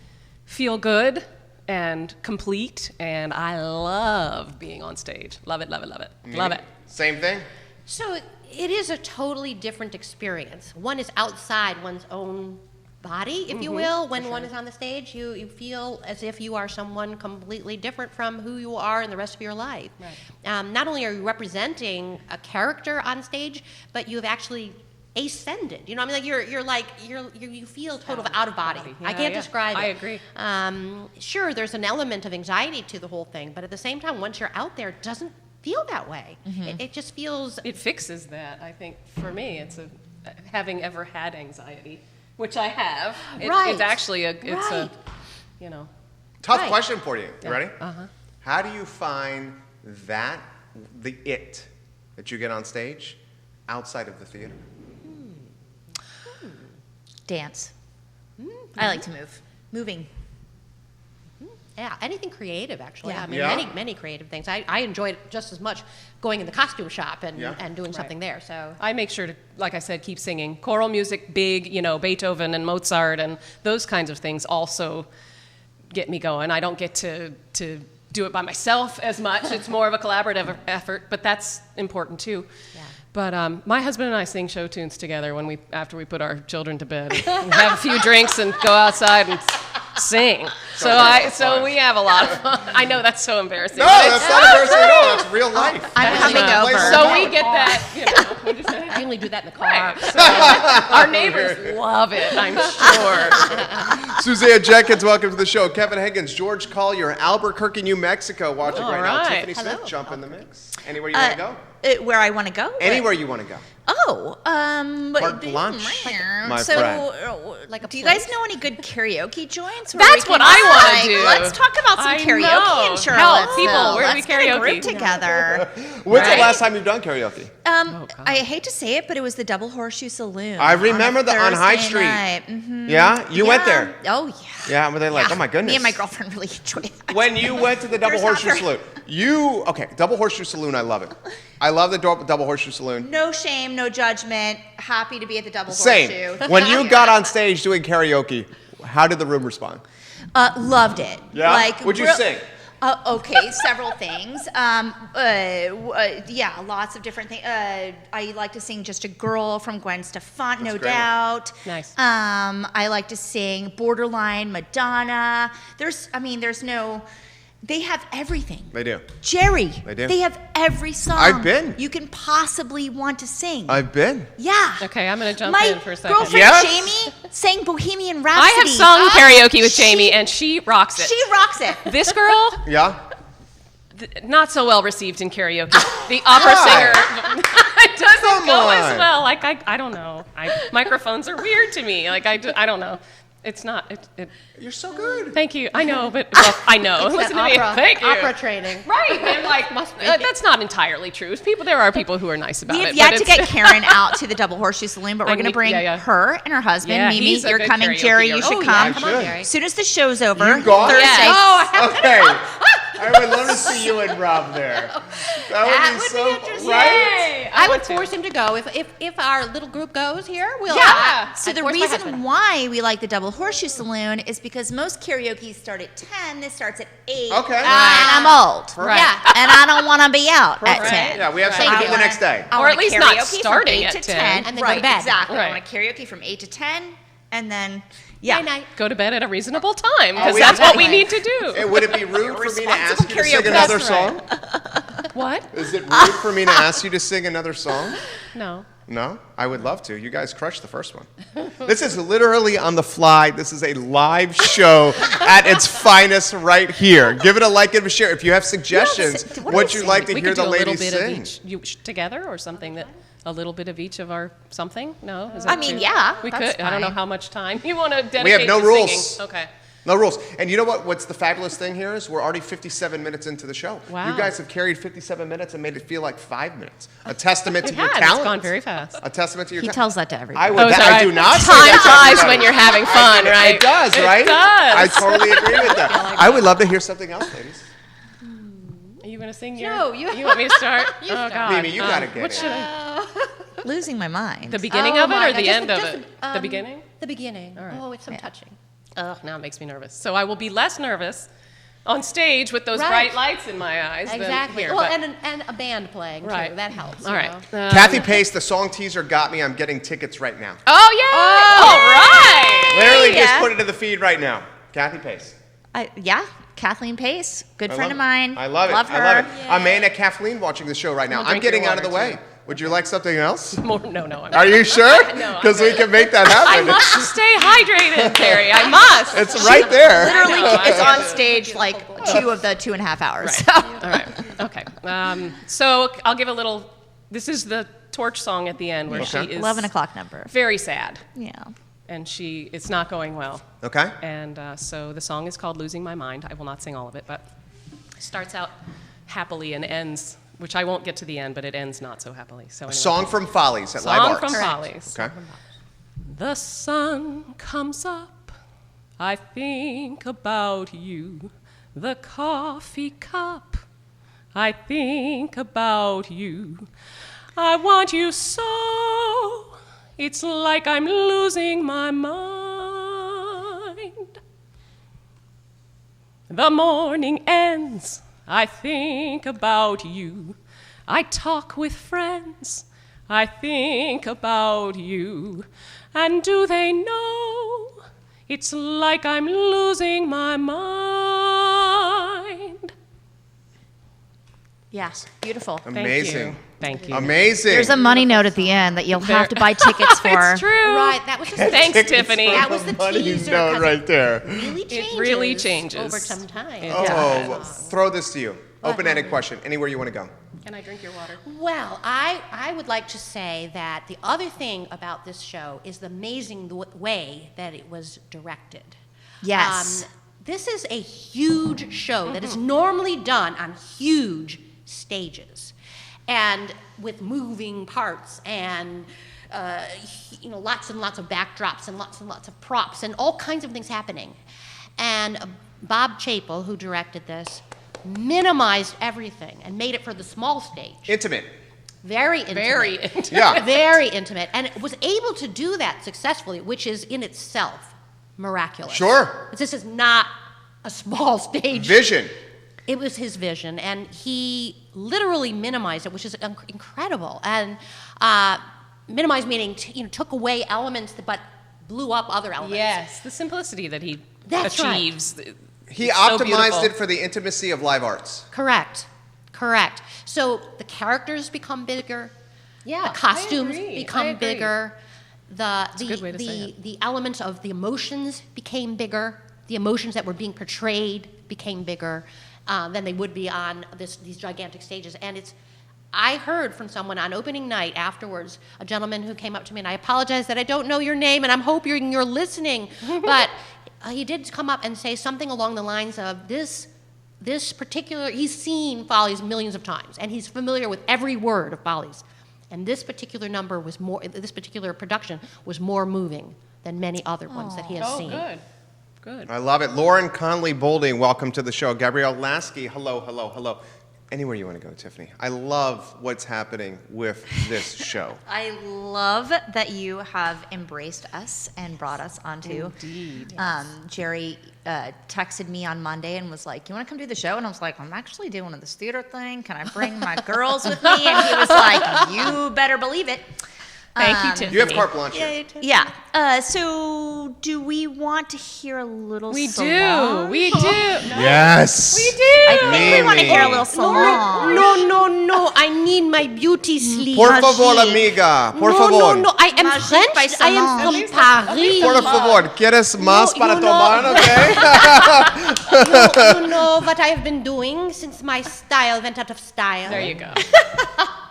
feel good and complete, and I love being on stage. Love it, love it, love it. Love it. Same thing? So it is a totally different experience. One is outside one's own body, if you will. When one is on the stage, you feel as if you are someone completely different from who you are in the rest of your life. Right. Not only are you representing a character on stage, but you have actually ascended. You know what I mean? You feel total out of body. Yeah, I can't yeah. describe it. I agree. Sure, there's an element of anxiety to the whole thing, but at the same time, once you're out there, it doesn't feel that way. It just feels It fixes that, I think. For me, it's having ever had anxiety, which I have. Right. It's actually Right. Tough Right. question for you. You ready? Uh-huh. How do you find the it that you get on stage outside of the theater? Dance. I like to move. Moving. Yeah, anything creative, actually. Yeah. I mean, Yeah. many creative things. I enjoy it just as much going in the costume shop and Yeah. doing something there. So I make sure to, like I said, keep singing. Choral music, big, Beethoven and Mozart and those kinds of things also get me going. I don't get to do it by myself as much. It's more of a collaborative effort, but that's important too. Yeah. But my husband and I sing show tunes together after we put our children to bed. And have a few drinks and go outside and sing. So we have a lot of fun. I know that's so embarrassing. No, but that's not embarrassing at all. That's real life. I'm coming Play over. so some we get that, what'd you say? I only do that in the car. So our neighbors love it, I'm sure. Suzanne Jenkins, welcome to the show. Kevin Higgins, George Collier, Albuquerque, New Mexico, watching All right now. right. Tiffany Smith, Hello. jump in the mix. Anywhere you want to go? Where I want to go? Anywhere you want to go. Oh, Carte blanche, my so, friend. Like a do you guys plate? know any good karaoke joints? where That's we what can, I wanna like, do. Let's talk about some I karaoke know. in Charlottesville. Help, people, where do we Let's get a karaoke? group together. When's the Right. last time you've done karaoke? I hate to say it, but it was the Double Horseshoe Saloon. I remember on High Thursday Street. night. Mhm. Yeah? You went there? Oh, yeah. Yeah, were they like, Yeah. oh my goodness. Me and my girlfriend really enjoyed that. When you went to the Double There's not Horseshoe very- Saloon, Double Horseshoe Saloon, I love it. I love the Double Horseshoe Saloon. No shame, no judgment. Happy to be at the Double Same. Horseshoe. When you got on stage doing karaoke, how did the room respond? Loved it. Yeah? Like, What'd you sing? Okay, several things. Yeah, lots of different things. I like to sing "Just a Girl" from Gwen Stefani, no a great one. doubt. Nice. I like to sing "Borderline," Madonna. There's no. They have everything. They do. Jerry. They do. They have every song. I've been. You can possibly want to sing. I've been. Yeah. Okay, I'm going to jump My in for a second. girlfriend Yes. Jamie sang Bohemian I Rhapsody. have sung karaoke with Jamie, and she rocks it. She rocks it. This girl, Yeah? not so well received in karaoke. The opera singer, it doesn't Come go as on. well. Like I don't know. Microphones are weird to me. Like I don't know. It's not. You're so good. Thank you. I know, but well, I know. It's Listen that to me. opera, Thank you. opera training. Right. And like, that's not entirely true. There are people who are nice about We it. have yet but to it's- get Karen out to the Double Horseshoe Saloon, but we're going to bring yeah. her and her husband. Yeah, Mimi, he's a you're good coming. karaoke Jerry, you girl. should Oh, come. yeah, come on, Jerry. As soon as the show's over, You gone? Thursday. Yes. Okay. I would love to see you and Rob there. That would be so interesting. right. I would want to. force him to go. If our little group goes here, we'll. Yeah. So I'd the force my reason husband. why we like the Double Horseshoe Saloon is because most karaoke start at 10. This starts at 8. Okay. And I'm old. Right. Yeah. And I don't want to be out at Right. 10. Yeah, we have Right. something to I do the wanna- next day. I Or wanna at least not karaoke starting from 8 at to 10. 10. And then go right, to bed. exactly. I Right. want to karaoke from 8 to 10, and then yeah. Night-night. Go to bed at a reasonable time because we that's have what we to- need to do. Would it be rude for me to ask you to sing karaoke. another That's song? What? Is it rude for me to ask you to sing another song? No. No? I would love to. You guys crushed the first one. This is literally on the fly. This is a live show at its finest right here. Give it a like and a share. If you have suggestions, what do would we you like to We hear could do the a little ladies bit sing? of each together or something that a little bit of each of our something. No, is I that mean, too- yeah, we that's could. I don't know fine. how much time you want to dedicate. We have no to rules. Singing. Okay. No rules. And you know what? What's the fabulous thing here is we're already 57 minutes into the show. Wow. You guys have carried 57 minutes and made it feel like 5 minutes. A testament to It your has. talent. It's gone very fast. A testament to your He talent. tells that to everybody. I would. Oh, is that I right? do not. say Time that to flies everybody. when you're having fun, right? It does, It right? does. I totally agree with that. I would love to hear something else, ladies. Are you going to sing No, your? you- want me to start? Oh start. God. Mimi, you gotta get What it. should I? Losing my mind. The beginning Oh of it my or God, the just- end of just, it? The beginning. The beginning. right. Oh, it's so touching. Oh, now it makes me nervous. So I will be less nervous on stage with those Right. bright lights in my eyes. than Exactly. here, well, but- and a band playing Right. too. That helps. all you right. know. Kathy Pace, the song teaser got me. I'm getting tickets right now. Oh yeah! All right. Literally, just yeah. put it in the feed right now. Kathy Pace. Yeah, Kathleen Pace, good I friend love of mine. I love it. Love her. I love it. I'm Amanda Kathleen watching the show right now. I'll I'm drink your getting out of the water, way. Would you like something else? No, I'm Are you sure? No, I'm Because we can make that I happen. must stay hydrated, Terry. I must. It's right there. Literally, I know, it's I on stage like 2 of the 2.5 hours. All right. Okay. So I'll give a little. This is the torch song at the end where Okay. she is 11 o'clock number. very sad, Yeah. and it's not going well. Okay. And so the song is called "Losing My Mind." I will not sing all of it, but starts out happily and ends, which I won't get to the end, but it ends not so happily. So anyway. Song from Follies at Live Song Arts. from Correct. Follies. Okay. The sun comes up, I think about you. The coffee cup, I think about you. I want you so, it's like I'm losing my mind. The morning ends, I think about you. I talk with friends, I think about you. And do they know it's like I'm losing my mind? Yes. Beautiful. Amazing. Thank you. Amazing. There's a money note at the end that you'll have to buy tickets for. It's true. Right. That was just Thanks, Tickets Tiffany. for That was the money teaser, note 'cause right there. really changes. It really changes over some time. It Oh, does. throw this to you. Open-ended question. Anywhere you want to go. Can I drink your water? Well, I would like to say that the other thing about this show is the amazing way that it was directed. Yes. This is a huge show that is normally done on huge stages and with moving parts and lots and lots of backdrops and lots of props and all kinds of things happening. And Bob Chapel, who directed this, minimized everything and made it for the small stage. Intimate. Very intimate. Very intimate. Yeah. Very intimate. And was able to do that successfully, which is in itself miraculous. Sure. This is not a small stage. Vision. It was his vision, and he literally minimized it, which is incredible. And minimized meaning took away elements but blew up other elements. Yes, the simplicity that he That's right. achieves. He It's so optimized beautiful. it for the intimacy of live arts. Correct. So the characters become bigger. Yeah, The costumes I agree. become bigger. a good way to say it. The elements of the emotions became bigger. The emotions that were being portrayed became bigger than they would be on these gigantic stages. And I heard from someone on opening night afterwards, a gentleman who came up to me, and I apologize that I don't know your name, and I'm hoping you're listening, but he did come up and say something along the lines of this particular, he's seen Follies millions of times, and he's familiar with every word of Follies. And this particular this particular production was more moving than many other ones that he has seen. Good. I love it. Lauren Conley Boulding, welcome to the show. Gabrielle Lasky, hello. Anywhere you want to go, Tiffany. I love what's happening with this show. I love that you have embraced us and brought us onto. Indeed. Jerry texted me on Monday and was like, "You want to come do the show?" And I was like, "I'm actually doing this theater thing. Can I bring my girls with me?" And he was like, "You better believe it." Thank you, Tiffany. You have carte blanche here. Yeah. So do we want to hear a little We Solange? do. We do. Yes. We do. I think we want to Mimi. hear a little Solange. No, I need my beauty sleep. Por favor, amiga. Por favor. No, I am Magique French. by I am from Solange. Paris. Por favor. ¿Quieres más para you tomar? know- Okay. You know what I have been doing since my style went out of style? There you go.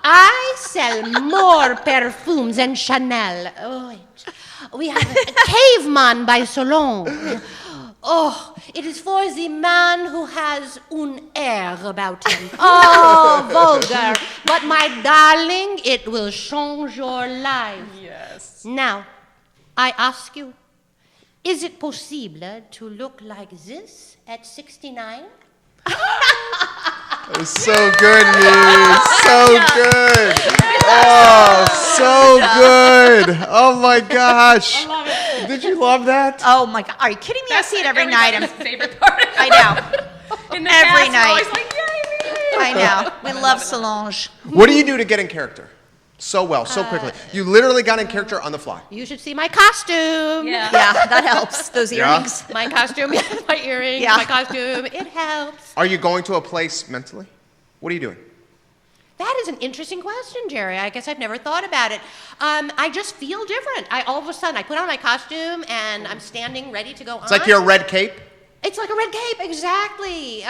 I sell more perfumes than Chanel. Oh, we have Caveman by Solange. Oh, it is for the man who has un air about him. Oh, vulgar. But my darling, it will change your life. Yes. Now, I ask you, is it possible to look like this at 69? So good, Mimi. So good. Oh, so good. Oh my gosh. Did you love that? Oh my God! Are you kidding me? I see it every night. Everybody's favorite part. I know. In the Every cast, we're night. always like, yay, I know. We love Solange. What do you do to get in character? So well, so quickly. You literally got in character on the fly. You should see my costume. Yeah. Yeah, that helps. Those Yeah. earrings. My costume, my earrings, Yeah. my costume. It helps. Are you going to a place mentally? What are you doing? That is an interesting question, Jerry. I guess I've never thought about it. I just feel different. All of a sudden, I put on my costume and I'm standing ready to go on. It's like your red cape. It's like a red cape, exactly.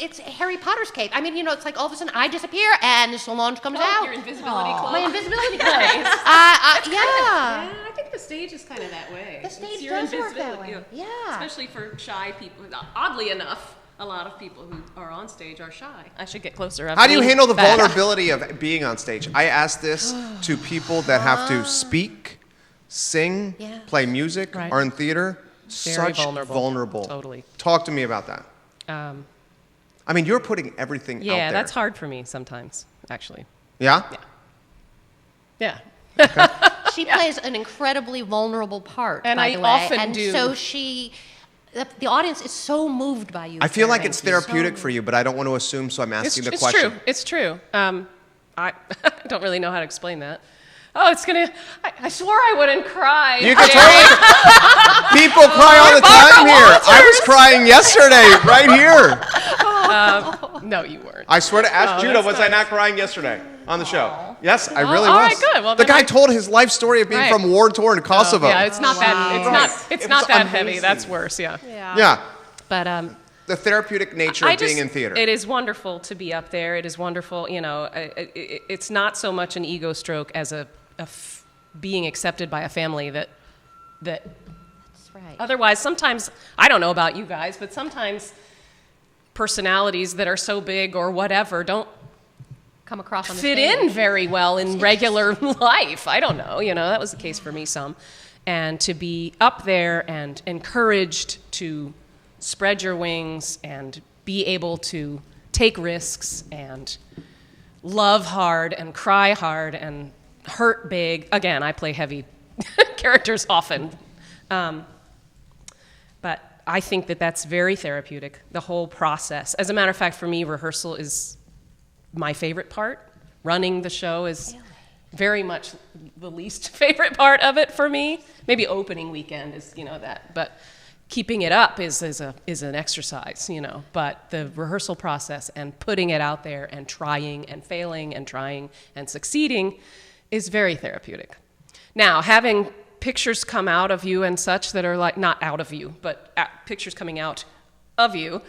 It's Harry Potter's cape. I mean, it's like all of a sudden I disappear and Solange comes out. Your invisibility cloak. My invisibility cloak. Yeah, Yeah. I think the stage is kind of that way. The stage It's your does work that invisibility, way. Yeah. Especially for shy people. Oddly enough, a lot of people who are on stage are shy. I should get closer. How do you handle the Back. vulnerability of being on stage? I ask this to people that have to speak, sing, Yeah. play music, Right. are in theater. Very Such vulnerable. Totally. Talk to me about that. Um, I mean, you're putting everything out there. yeah, that's hard for me sometimes, actually. Yeah? Yeah. She plays an incredibly vulnerable part, And by I the way. often and do. so the audience is so moved by you. I feel like Karen. it's therapeutic for you, but I don't want to assume, so I'm asking the It's question. true. It's true. I don't really know how to explain that. Oh, it's gonna. I swore I wouldn't cry. You can totally. People cry all the time here. I was crying yesterday, right here. No, you weren't. I swear to ask Judah, that's was I not crying yesterday on the show? Yes, I really all was. right, good. Well, the then guy told his life story of being Right. from war torn Kosovo. Yeah, it's not that. It's Right. not. It's It not was that heavy. amazing. That's worse. Yeah. Yeah. But the therapeutic nature of being in theater. It is wonderful to be up there. It is wonderful, it's not so much an ego stroke as being accepted by a family that That's right. otherwise sometimes, I don't know about you guys, but sometimes personalities that are so big or whatever don't Come across on the fit stage. in very well in regular life. I don't know, that was the case for me some. And to be up there and encouraged to spread your wings and be able to take risks and love hard and cry hard and hurt big. Again, I play heavy characters often. But I think that that's very therapeutic, the whole process. As a matter of fact, for me, rehearsal is my favorite part. Running the show is very much the least favorite part of it for me. Maybe opening weekend is, that. But keeping it up is an exercise, But the rehearsal process and putting it out there and trying and failing and trying and succeeding is very therapeutic. Now, having pictures come out of you and such that are like, not out of you, but pictures coming out of you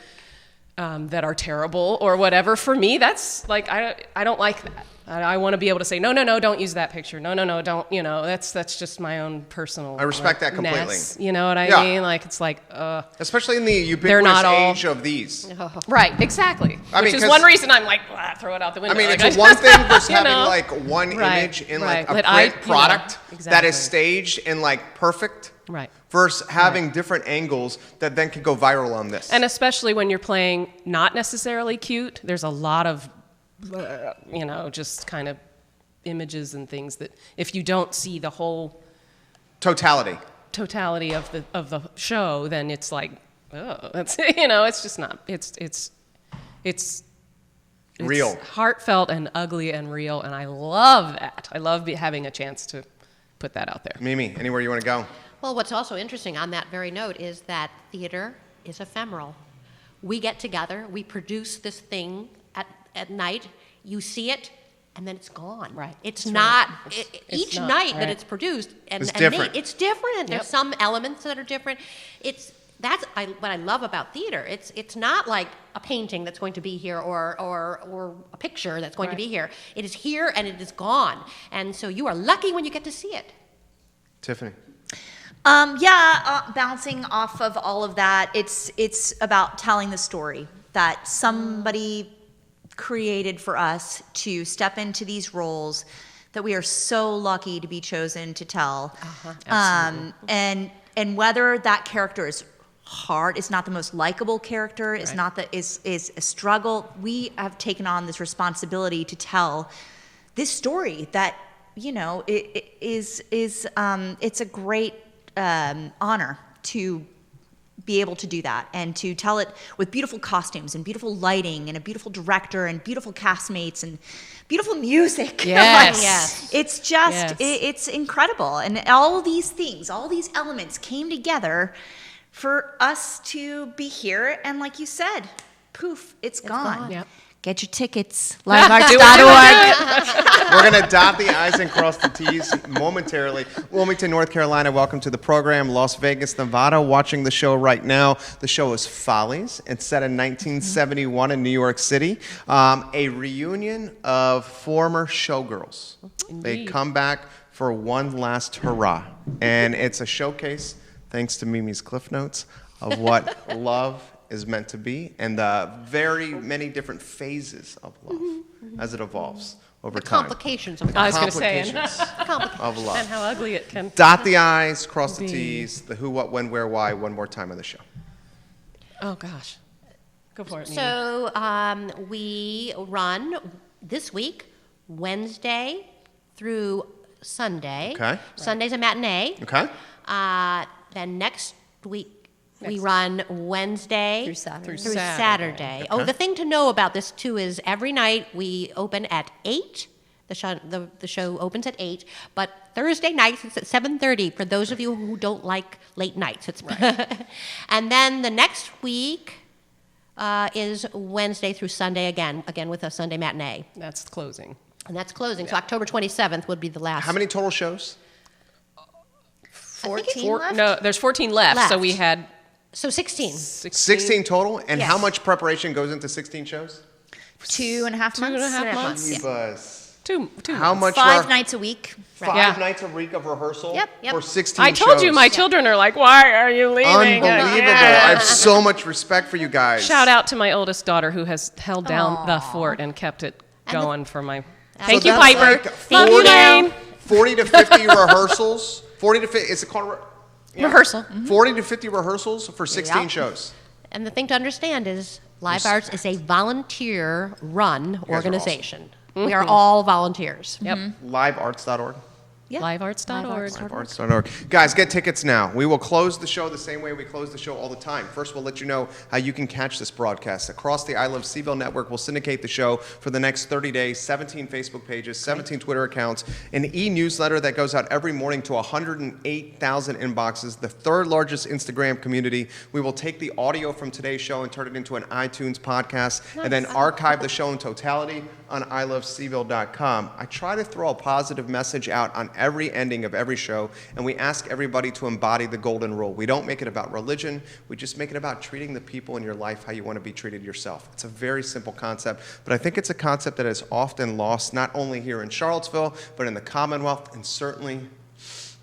that are terrible or whatever, for me, that's like, I don't like that. I want to be able to say, no, don't use that picture. No, don't, that's just my own personal. I respect that completely. Mess, you know what I mean? Like, it's like, especially in the ubiquitous age of these. Right, exactly. I Which mean, is one reason I'm like, throw it out the window. I mean, like, it's one thing versus you having know? like one image in like a That print product that exactly. is staged and like perfect. Right. Versus having different angles that then can go viral on this. And especially when you're playing not necessarily cute, there's a lot of, just kind of images and things that if you don't see the whole totality of the show, then it's like, oh, that's it's just not. It's real, heartfelt and ugly and real, and I love that. I love having a chance to put that out there. Mimi, anywhere you want to go? Well, what's also interesting on that very note is that theater is ephemeral. We get together, we produce this thing at night, you see it, and then it's gone. Right. It's That's not, right. each not, night right. that it's produced, It's different. it's different. There's Yep. some elements that are different. That's what I love about theater. It's not like a painting that's going to be here or a picture that's going to be here. It is here and it is gone. And so you are lucky when you get to see it. Tiffany. Bouncing off of all of that, it's about telling the story that somebody created for us to step into these roles that we are so lucky to be chosen to tell. And whether that character is hard, it's not the most likable character, is a struggle. We have taken on this responsibility to tell this story that it's a great honor to be able to do that and to tell it with beautiful costumes and beautiful lighting and a beautiful director and beautiful castmates and beautiful music. Yes. It's just, it's incredible. And all these things, all these elements came together for us to be here. And like you said, poof, it's gone. Yep. Get your tickets, livearts.org. We're going to dot the I's and cross the T's momentarily. Wilmington, North Carolina, welcome to the program. Las Vegas, Nevada, watching the show right now. The show is Follies. It's set in 1971 in New York City. A reunion of former showgirls. Indeed. They come back for one last hurrah. And it's a showcase, thanks to Mimi's Cliff Notes, of what love is meant to be and the very many different phases of love as it evolves over time. Complications of I was going to say, of love. and how ugly it can Dot the I's, cross the be. T's, the who, what, when, where, why, one more time on the show. Oh gosh, go for it. Mimi. So we run this week, Wednesday through Sunday. Okay. Sunday's a matinee. Okay? Then next week we run Wednesday Through Saturday. Through Saturday. Okay. Oh, the thing to know about this too is every night we open at 8. The show opens at 8, but Thursday nights it's at 7:30 for those of you who don't like late nights. It's and then the next week is Wednesday through Sunday again with a Sunday matinee. That's closing. And that's closing. So October 27th would be the last. How many total shows? 14 left? No, there's 14 left. So we had So 16. 16 total? And Yes. how much preparation goes into 16 shows? 2.5 months. 2.5 months. Yeah. Buzz. Two. How much 5 were- nights a week. Five Yeah. nights a week of rehearsal Yep. for 16 I told you shows. my children are like, why are you leaving? Unbelievable. Yeah. I have so much respect for you guys. Shout out to my oldest daughter who has held down the fort and kept it going for my. Thank you, that's Piper. like Love you, Lane. 40 to 50 rehearsals. 40 to 50. Is it called Rehearsal. 40 to 50 rehearsals for 16 Yep. shows. And the thing to understand is Live Arts is a volunteer-run are organization. We are all volunteers. Yep. Livearts.org. Livearts.org. Livearts.org. Guys, get tickets now. We will close the show the same way we close the show all the time. First, we'll let you know how you can catch this broadcast. Across the I Love CVille network, we'll syndicate the show for the next 30 days, 17 Facebook pages, 17 Twitter accounts, an e-newsletter that goes out every morning to 108,000 inboxes, the third largest Instagram community. We will take the audio from today's show and turn it into an iTunes podcast, and then archive the show in totality on ilovecville.com. I try to throw a positive message out on every ending of every show, and we ask everybody to embody the golden rule. We don't make it about religion. We just make it about treating the people in your life how you want to be treated yourself. It's a very simple concept, but I think it's a concept that is often lost, not only here in Charlottesville, but in the Commonwealth, and certainly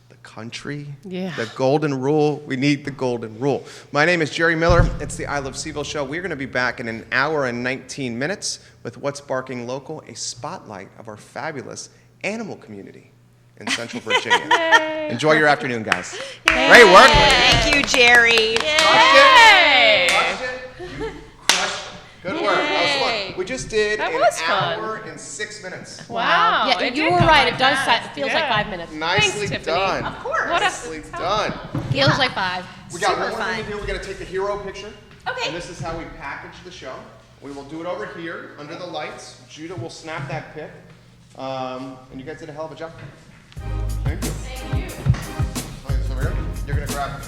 the country. Yeah. The golden rule. We need the golden rule. My name is Jerry Miller. It's the I Love CVille Show. We're going to be back in an hour and 19 minutes with What's Barking Local, a spotlight of our fabulous animal community in Central Virginia. Enjoy your afternoon, guys. Great work. Thank you, Jerry. Crushed it. You crushed it. Good work. That was fun. We just did That an was fun. hour and 6 minutes. Wow. Yeah, it you did were go right. by It does. fast. It feels Yeah. like 5 minutes. Nicely Tiffany. done. Of course. Nicely done. Feels like 5. We got Super one more fun. thing to do. We're going to take the hero picture. Okay. And this is how we package the show. We will do it over here under the lights. Judah will snap that pic. And you guys did a hell of a job. Thank you. Thank you. So you're going to grab